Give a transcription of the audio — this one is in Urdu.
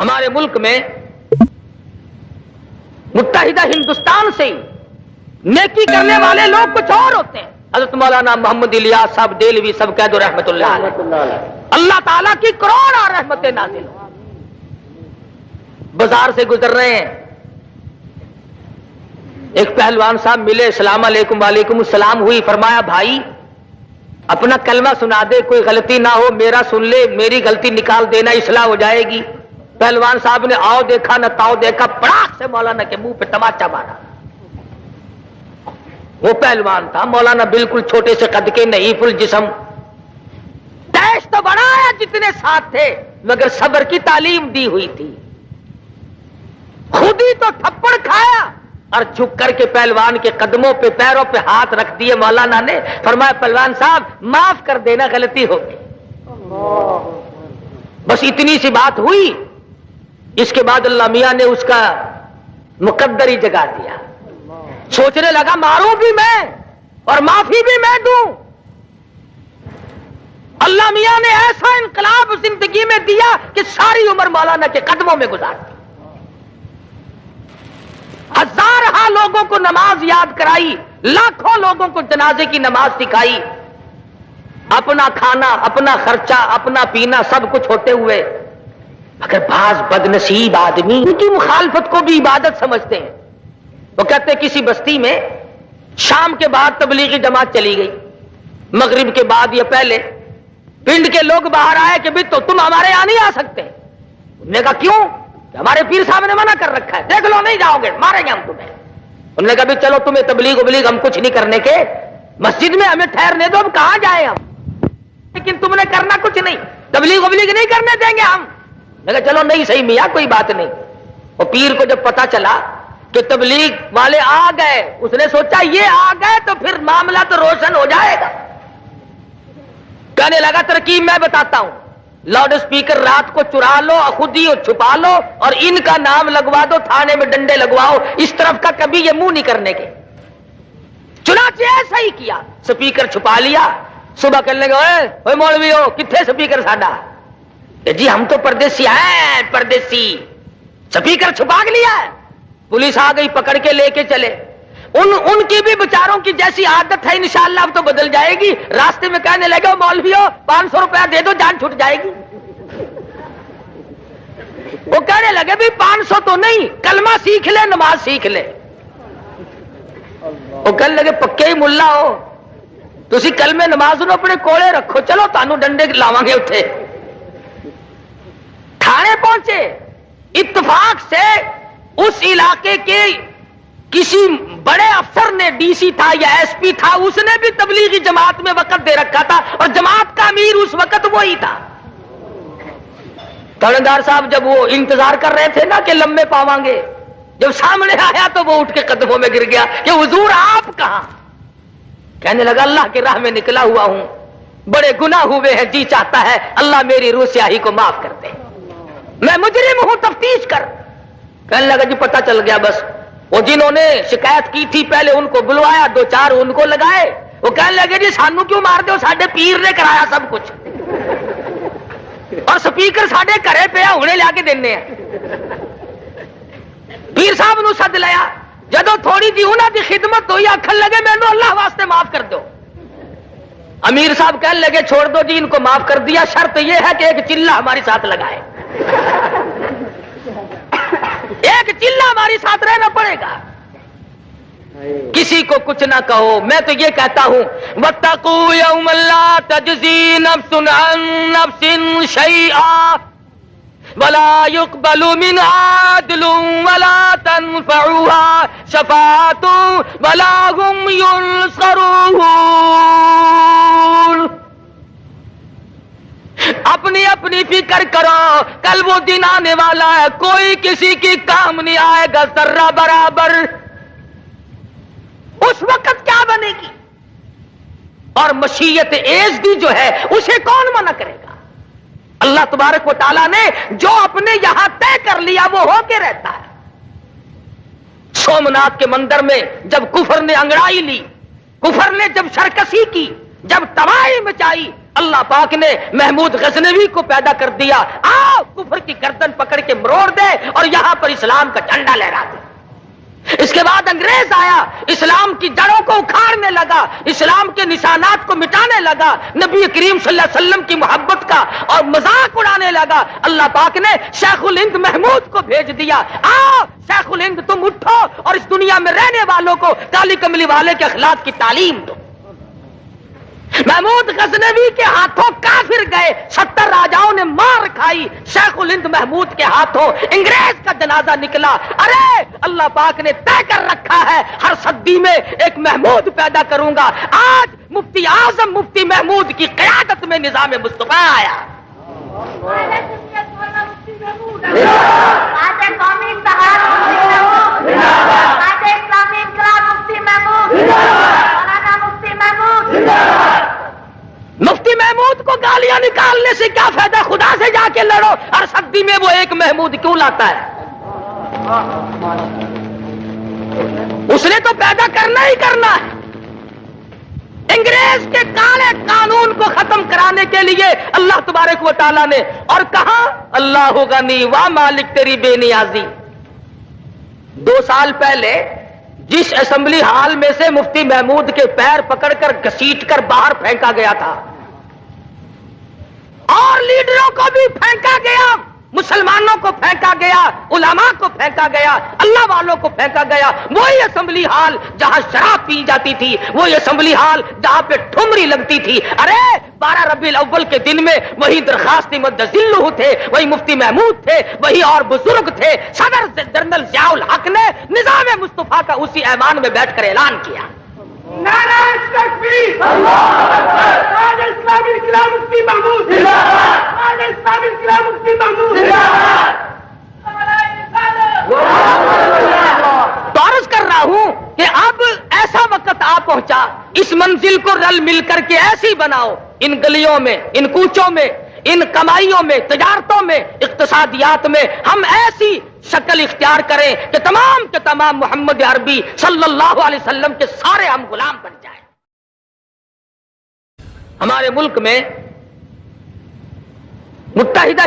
ہمارے ملک میں متحدہ ہندوستان سے ہی نیکی کرنے والے لوگ کچھ اور ہوتے ہیں. حضرت مولانا محمد الیاس صاحب دہلوی سب کہہ دو رحمت اللہ علیہ. اللہ تعالیٰ کی کروڑ رحمتیں نازل ہوں. بازار سے گزر رہے ہیں, ایک پہلوان صاحب ملے, السلام علیکم. وعلیکم السلام ہوئی. فرمایا بھائی اپنا کلمہ سنا دے, کوئی غلطی نہ ہو, میرا سن لے, میری غلطی نکال دینا, اصلاح ہو جائے گی. پہلوان صاحب نے آؤ دیکھا نہ تاؤ دیکھا, پڑاخ سے مولانا کے منہ پہ تماچا مارا. وہ پہلوان تھا, مولانا بالکل چھوٹے سے قد کے, نحیف الجسم. دیش تو بڑا ہے جتنے ساتھ تھے, مگر صبر کی تعلیم دی ہوئی تھی. خود ہی تو تھپڑ کھایا اور جھک کر کے پہلوان کے قدموں پہ پیروں پہ ہاتھ رکھ دیے. مولانا نے فرمایا پہلوان صاحب معاف کر دینا, غلطی ہو گئی. بس اتنی سی بات ہوئی. اس کے بعد اللہ میاں نے اس کا مقدر ہی جگا دیا. سوچنے لگا ماروں بھی میں اور معافی بھی میں دوں. اللہ میاں نے ایسا انقلاب زندگی میں دیا کہ ساری عمر مولانا کے قدموں میں گزار دی. ہزارہ لوگوں کو نماز یاد کرائی, لاکھوں لوگوں کو جنازے کی نماز سکھائی. اپنا کھانا, اپنا خرچہ, اپنا پینا سب کچھ ہوتے ہوئے, مگر بعض بدنصیب آدمی ان کی مخالفت کو بھی عبادت سمجھتے ہیں. وہ کہتے ہیں کسی بستی میں شام کے بعد تبلیغی جماعت چلی گئی, مغرب کے بعد یا پہلے پنڈ کے لوگ باہر آئے کہ بھی تو تم ہمارے یہاں نہیں آ سکتے. انہوں نے کہا کیوں؟ ہمارے پیر صاحب نے منع کر رکھا ہے, دیکھ لو نہیں جاؤ گے, ماریں گے ہم تمہیں. انہوں نے کہا بھی چلو تمہیں تبلیغ ہم کچھ نہیں کرنے کے, مسجد میں ہمیں ٹھہرنے دو, ہم کہاں جائیں ہم, لیکن تم نے کرنا کچھ نہیں, تبلیغ نہیں کرنے دیں گے ہم. میں کہا چلو نہیں صحیح میاں کوئی بات نہیں. وہ پیر کو جب پتا چلا کہ تبلیغ والے آ گئے, اس نے سوچا یہ آ گئے تو پھر معاملہ تو روشن ہو جائے گا. کہنے لگا ترکیب میں بتاتا ہوں, لاؤڈ اسپیکر رات کو چرا لو, خود ہی چھپا لو, اور ان کا نام لگوا دو, تھانے میں ڈنڈے لگواؤ, اس طرف کا کبھی یہ منہ نہیں کرنے کے. چنانچہ ایسا ہی کیا, اسپیکر چھپا لیا. صبح کہنے لگے اوے مولوی ہو کتنے اسپیکر ساڈا؟ جی ہم تو پردیسی ہیں, پردیسی. اسپیکر چھپا لیا ہے. پولیس آ گئی, پکڑ کے لے کے چلے. ان کی بھی بیچاروں کی جیسی عادت ہے, انشاءاللہ اب تو بدل جائے گی. راستے میں کہنے لگے مولوی ہو 500 روپیہ دے دو, جان چھوٹ جائے گی. وہ کہنے لگے بھی 500 تو نہیں, کلمہ سیکھ لے, نماز سیکھ لے. وہ کہنے لگے پکے ہی ملا ہو تسی, کلمے نماز نو اپنے کولے رکھو, چلو تانوں ڈنڈے لاواں گے. اٹھے تھانے پہنچے. اتفاق سے اس علاقے کے کسی بڑے افسر نے, ڈی سی تھا یا ایس پی تھا, اس نے بھی تبلیغی جماعت میں وقت دے رکھا تھا, اور جماعت کا امیر اس وقت وہی تھا. تھانے صاحب جب وہ انتظار کر رہے تھے نا کہ لمبے پاواں گے, جب سامنے آیا تو وہ اٹھ کے قدموں میں گر گیا کہ حضور آپ کہاں؟ کہنے لگا اللہ کی راہ میں نکلا ہوا ہوں, بڑے گناہ ہوئے ہیں, جی چاہتا ہے اللہ میری روح سیاہی کو معاف کر دے, میں مجرم ہوں, تفتیش کر. کہنے لگا جی پتہ چل گیا. بس وہ جنہوں نے شکایت کی تھی پہلے ان کو بلوایا, 2-4 ان کو لگائے. وہ کہنے لگے جی سانو کیوں مار دو, ساڈے پیر نے کرایا سب کچھ, اور سپیکر ساڈے گھرے پیا ہونے لیا کے دینے ہیں. پیر صاحب نو سد لیا, جدو تھوڑی جی انہاں دی خدمت ہوئی, آکھن لگے مینوں اللہ واسطے معاف کر دو. امیر صاحب کہنے لگے چھوڑ دو جی, ان کو معاف کر دیا, شرط یہ ہے کہ ایک چلہ ہمارے ساتھ لگائے, ایک چلہ ہمارے ساتھ رہنا پڑے گا, کسی کو کچھ نہ کہو. میں تو یہ کہتا ہوں واتقوا یوما لا تجزی نفس عن نفس شیئا ولا يقبل منها عدل ولا تنفعها شفاعة ولا هم ينصرون. اپنی اپنی فکر کرو, کل وہ دن آنے والا ہے, کوئی کسی کی کام نہیں آئے گا ذرہ برابر. اس وقت کیا بنے گی؟ اور مشیت ایزدی جو ہے اسے کون منع کرے گا؟ اللہ تبارک و تعالیٰ نے جو اپنے یہاں طے کر لیا وہ ہو کے رہتا ہے. سومناتھ کے مندر میں جب کفر نے انگڑائی لی, کفر نے جب سرکشی کی, جب تباہی مچائی, اللہ پاک نے محمود غزنوی کو پیدا کر دیا. آؤ کفر کی گردن پکڑ کے مرو مروڑ دے اور یہاں پر اسلام کا جھنڈا لہرا دے۔ اس کے بعد انگریز آیا، اسلام کی جڑوں کو اکھاڑنے لگا، اسلام کے نشانات کو مٹانے لگا، نبی کریم صلی اللہ علیہ وسلم کی محبت کا اور مذاق اڑانے لگا۔ اللہ پاک نے شیخ الہند محمود کو بھیج دیا، آؤ شیخ الہند تم اٹھو اور اس دنیا میں رہنے والوں کو کالی کملی والے کے اخلاق کی تعلیم دو۔ محمود غزنوی کے ہاتھوں کافر گئے، 70 راجاؤں نے مار کھائی، شیخ الہند محمود کے ہاتھوں انگریز کا جنازہ نکلا۔ ارے اللہ پاک نے طے کر رکھا ہے ہر صدی میں ایک محمود پیدا کروں گا۔ آج مفتی اعظم مفتی محمود کی قیادت میں نظام مصطفیٰ آیا۔ مفتی محمود کو گالیاں نکالنے سے کیا فائدہ، خدا سے جا کے لڑو۔ ہر صدی میں وہ ایک محمود کیوں لاتا ہے؟ اس نے تو پیدا کرنا ہی کرنا ہے۔ انگریز کے کالے قانون کو ختم کرانے کے لیے اللہ تبارک و تعالیٰ نے اور کہا اللہ غنی و مالک تیری بے نیازی۔ 2 سال پہلے جس اسمبلی ہال میں سے مفتی محمود کے پیر پکڑ کر گھسیٹ کر باہر پھینکا گیا تھا اور لیڈروں کو بھی پھینکا گیا، مسلمانوں کو پھینکا گیا، علماء کو پھینکا گیا، اللہ والوں کو پھینکا گیا، وہی اسمبلی ہال جہاں شراب پی جاتی تھی، وہی اسمبلی ہال جہاں پہ ٹھمری لگتی تھی۔ ارے 12 ربیع الاول کے دن میں وہی درخواست مدذلہ تھے، وہی مفتی محمود تھے، وہی اور بزرگ تھے۔ صدر جنرل ضیاء الحق نے نظام مصطفیٰ کا اسی ایوان میں بیٹھ کر اعلان کیا، نعرہ تکبیر، اللہ اکبر، آج اسلامی انقلاب مفتی محمود زندہ باد، آج اسلامی انقلاب مفتی محمود زندہ باد۔ تو عرض کر رہا ہوں کہ اب ایسا وقت آ پہنچا، اس منزل کو رل مل کر کے ایسی بناؤ، ان گلیوں میں، ان کوچوں میں، ان کمائیوں میں، تجارتوں میں، اقتصادیات میں ہم ایسی شکل اختیار کریں کہ تمام کے تمام محمد عربی صلی اللہ علیہ وسلم کے سارے ہم غلام بن جائیں۔ ہمارے ملک میں متحدہ